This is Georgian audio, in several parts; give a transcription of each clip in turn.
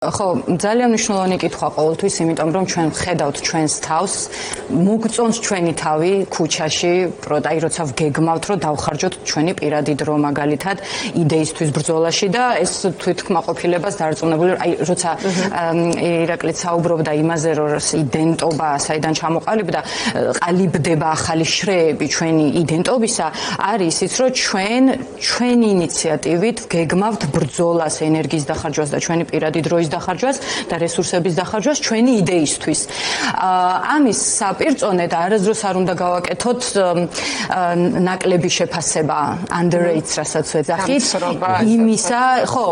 ხო, ძალიან მნიშვნელოვანი კითხვა ყოველთვის, იმიტომ რომ ჩვენ ვხედავთ ჩვენს თავს, მოგწონს ჩვენი თავი ქუჩაში, აი როცა ვგეგმავთ, რომ დავხარჯოთ ჩვენი პირადი დრო მაგალითად იდეისთვის ბრძოლაში და ეს თვითკმაყოფილებას დარწმუნებული, აი როცა ირაკლი საუბრობდა იმაზე, რომ იდენტობა საიდან ჩამოყალიბდა, ყალიბდება ახალი შრეები ჩვენი იდენტობისა, არის ის, რომ ჩვენი ინიციატივით ვგეგმავთ ბრძოლას, ენერგიის დახარჯვას და ჩვენი პირადი დროის დახარჯვას და რესურსების დახარჯვას ჩვენი იდეისთვის. ამის საპირწონედ არასდროს არ უნდა გავაკეთოთ ნაკლები შეფასება, underrates, რასაც ვეძახით, იმისა, ხო,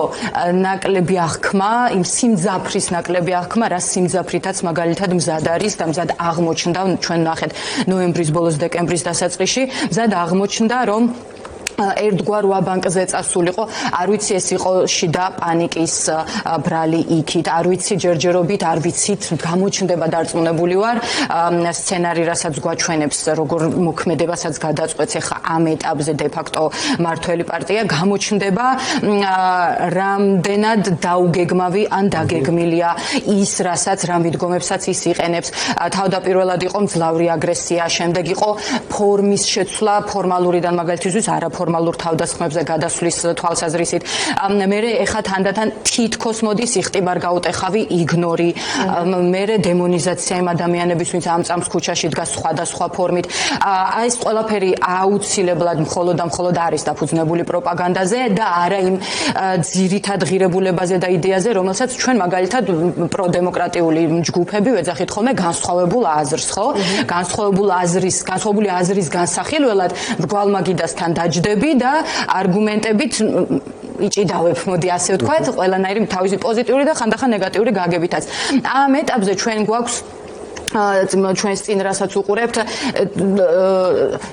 ნაკლები აღქმა, იმ სიმძაფრის ნაკლები აღქმა, რა სიმძაფრითაც მაგალითად მზად არის და მზად აღმოჩნდა, ჩვენ ნახეთ ნოემბრის ბოლოს, დეკემბრის დასაწყისში, მზად აღმოჩნდა, რომ ერთგვარ ვაბანკზე წასულიყო, არ ვიცი ეს იყო შიდა პანიკის ბრალი იქით, არ ვიცი ჯერჯერობით, არ ვიცით, გამოჩნდება დარწმუნებული ვარ, სცენარი რასაც გვაჩვენებს, როგორ მოქმედებასაც გადაწყვეტს ახლა ამ ეტაპზე დე-ფაქტო მართველი პარტია, გამოჩნდება რამდენად დაუგეგმავი ან დაგეგმილია ის, რასაც რამ მიდგომებსაც ის იყენებს. თავდაპირველად იყო მძლავრი აგრესია, შემდეგ იყო ფორმის შეცვლა ფორმალურიდან მაგალითისთვის არაფორმალურ თავდასხმებზე გადასვლის თვალსაზრისით. მერე ეხა თანდათან თითქოს მოდის იხტიბარ გაუტეხავი იგნორი, მერე დემონიზაცია იმ ადამიანების, ვინც ამ წამს ქუჩაში დგას სხვადასხვა ფორმით. ეს ყველაფერი აუცილებლად მხოლოდ არის დაფუძნებული პროპაგანდაზე და არა იმ ძირითად ღირებულებაზე და იდეაზე, რომელსაც ჩვენ მაგალითად პროდემოკრატიული ჯგუფები ვეძახით ხოლმე განსხვავებულ აზრს, ხო? განსხვავებული აზრის განსახილველად მრგვალმაგიდასთან დაჯდები და არგუმენტებით იჭიდავებ, მოდი ასე ვთქვათ, ყველანაირი თავისი პოზიტიური და ხანდახან ნეგატიური გაგებითაც. ამ ეტაპზე ჩვენ გვაქვს ჩვენს წინ რასაც უყურებთ,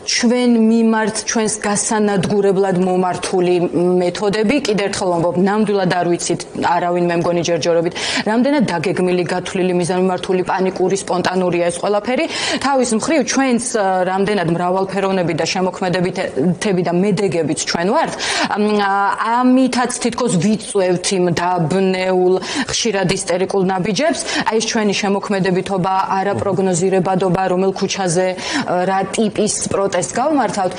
ჩვენ მიმართ ჩვენს გასანადგურებლად მომართული მეთოდები, კიდევ ერთხელ ვამბობ, ნამდვილად არ ვიცით, არავინ მე მგონი ჯერჯერობით, რამდენად დაგეგმილი, გათვლილი, მიზანმიმართული, პანიკური, სპონტანურია ეს ყველაფერი. თავის მხრივ ჩვენს რამდენად მრავალფეროვნები და შემოქმედებითები და მედეგებიც ჩვენ ვართ, ამითაც თითქოს ვიწვევთ იმ დაბნეულ, ხშირად ისტერიკულ ნაბიჯებს, აი ეს ჩვენი შემოქმედებითობა არაპროგნოზირებადობა, რომელ ქუჩაზე რა ტიპის პროტესტს გავმართავთ,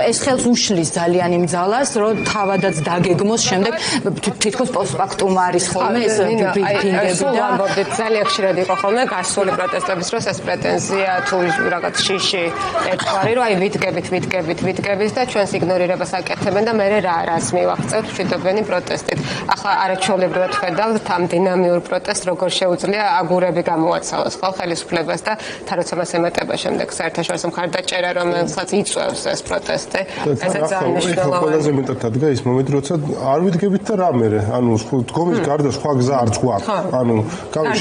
ეს ხელს უშლის ძალიან იმ ძალას, რომ თავადაც დაგეგმოს შემდეგ თითქოს პოსტფაქტუმ არის ხოლმე ეს ბრიფინგები და ძალიან ხშირად იყო ხოლმე გასული პროტესტების დროს ეს პრეტენზია თუ რაღაც შიში ერთგვარი, რომ აი ვიდგებით და ჩვენს იგნორირებას აკეთებენ და მე რას მივაღწევთ მშვიდობიანი პროტესტით. ახლა არაჩვეულებრივად ხედავთ ამ დინამიურ პროტესტს, როგორ შეუძლია აგურები გამოაცალოს ხელისუფლებას და თაროცა მას ემატება შემდეგ საერთაშორისო მხარდაჭერა, რომელსაც იწვევს ეს პროტესტი. ესეც ძალიან მნიშვნელოვანია. ყველაზე მეტად დადგა ის მომენტი, როცა არ ვიდგებით და რა მერე, ანუ დგომის გარდა სხვა გზა არც გვაქვს. ანუ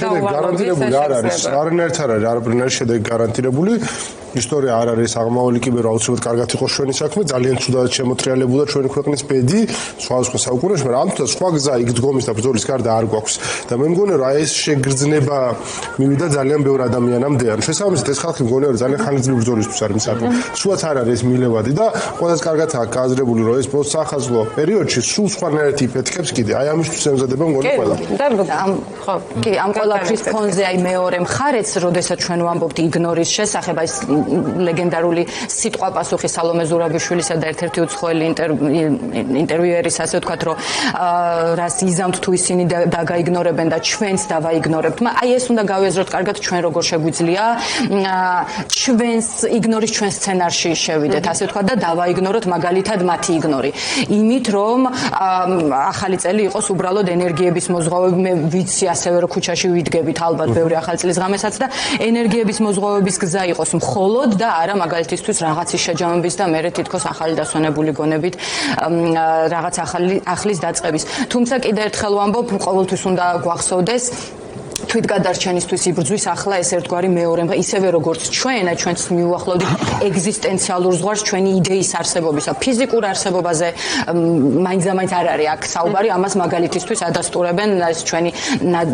შედეგი გარანტირებული არ არის, არანაირად არ არის, არაფერი შედეგი გარანტირებული. ისტორია არ არის აღმავალი კიბერო აუცილებლად კარგად იყო ჩვენი საქმე, ძალიან ცუდად შემოტრიალებულა ჩვენი ქვეყნის ბედი სხვადასხვა საუკუნეში, მაგრამ ამიტომ სხვა გზა იქ დგომის და ბრძოლის გარდა არ გვაქვს. და მე მგონი რომ ეს შეგრძნება მივიდა ძალიან ბევრ ადამიანამდე. შესაბამისად ეს ხალხი მგონია რომ ძალიან ხანგრძლივი ბრძოლისთვის არის მისაღები. სულაც არ არის მილევადი და ყველას კარგად აქვს გააზრებული რომ ეს პოსტსახაზლო პერიოდში სულ სხვანაირად იფეთქებს კიდე. აი ამისთვის ემზადება მგონი ყველა. კი, ამ ყველაფრის ფონზე აი მეორე მხარეც, როდესაც ჩვენ ვამბობთ იგნორის შესახებ, აი ლეგენდარული სიტყვა პასუხი სალომე ზურაბიშვილისა და ერთ-ერთი უცხოელი ინტერვიუერის, ასე ვთქვათ, რომ რას იზამთ თუ ისინი დაგაიგნორებენ და ჩვენც დავაიგნორებთ. აი ეს უნდა გავიაზროთ კარგად, ჩვენ როგორ შეგვიძლია ჩვენს იგნორის ჩვენ სცენარში შევიდეთ, ასე ვთქვათ, და დავაიგნოროთ მაგალითად მათი იგნორი. იმით, რომ ახალი წელი იყოს უბრალოდ ენერგიების მოზღვავები, მე ვიცი ასევე რომ ქუჩაში ვიდგებით ალბათ ბევრი ახალი წლის ღამესაც და ენერგიების მოზღვავების გზა იყოს მხოლოდ და არა მაგალითისთვის რაღაცის შეჯამების და მერე თითქოს ახალი დასვენებული გონებით რაღაც ახლის დაწყების. თუმცა კიდევ ერთხელ ვამბობ, ყოველთვის უნდა გვახსოვდეს თვითგადარჩენისთვის იბრძვის ახლა ეს ერთგვარი მეორე ისევე როგორც ჩვენც მიუახლოვდით ეგზისტენციალურ ზღვარს ჩვენი იდეის არსებობისა ფიზიკურ არსებობაზე მაინც არ არის აქ საუბარი ამას მაგალითისთვის ადასტურებენ ეს ჩვენი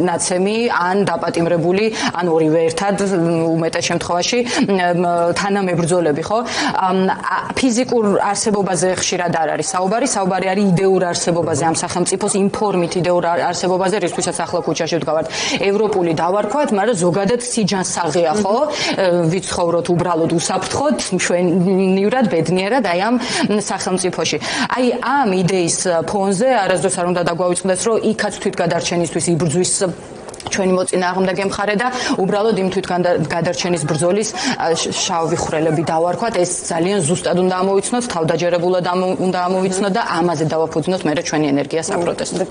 ნაცემი ან დაპატიმრებული ან ორივე ერთად უმეტეს შემთხვევაში თანამებრძოლები ხო ფიზიკურ არსებობაზე ხშირად არ არის საუბარი არის იდეურ არსებობაზე ამ სახელმწიფოს ინფორმით იდეურ არსებობაზე რისთვისაც ახლა ქუჩაში ვდგავართ ევროპული დავარქვათ მაგრამ ზოგადად სიჯანსაღია ხო ვიცხოვროთ უბრალოდ უსაფრთხოდ მშვენივრად ბედნიერად აი ამ სახელმწიფოში აი ამ იდეის ფონზე არასდროს არ უნდა დაგვაუწყდეს რომ იქაც თვითგადარჩენისთვის იბრძვის ჩვენი მოწინააღმდეგე მხარე და უბრალოდ იმ თვითგადარჩენის ბრძოლის შავი ხვრელები დავარქვათ ეს ძალიან ზუსტად უნდა ამოვიცნოთ თავდაჯერებულად უნდა ამოვიცნოთ და ამაზე დავაფუძნოთ მე ჩვენი ენერგია საპროტესტო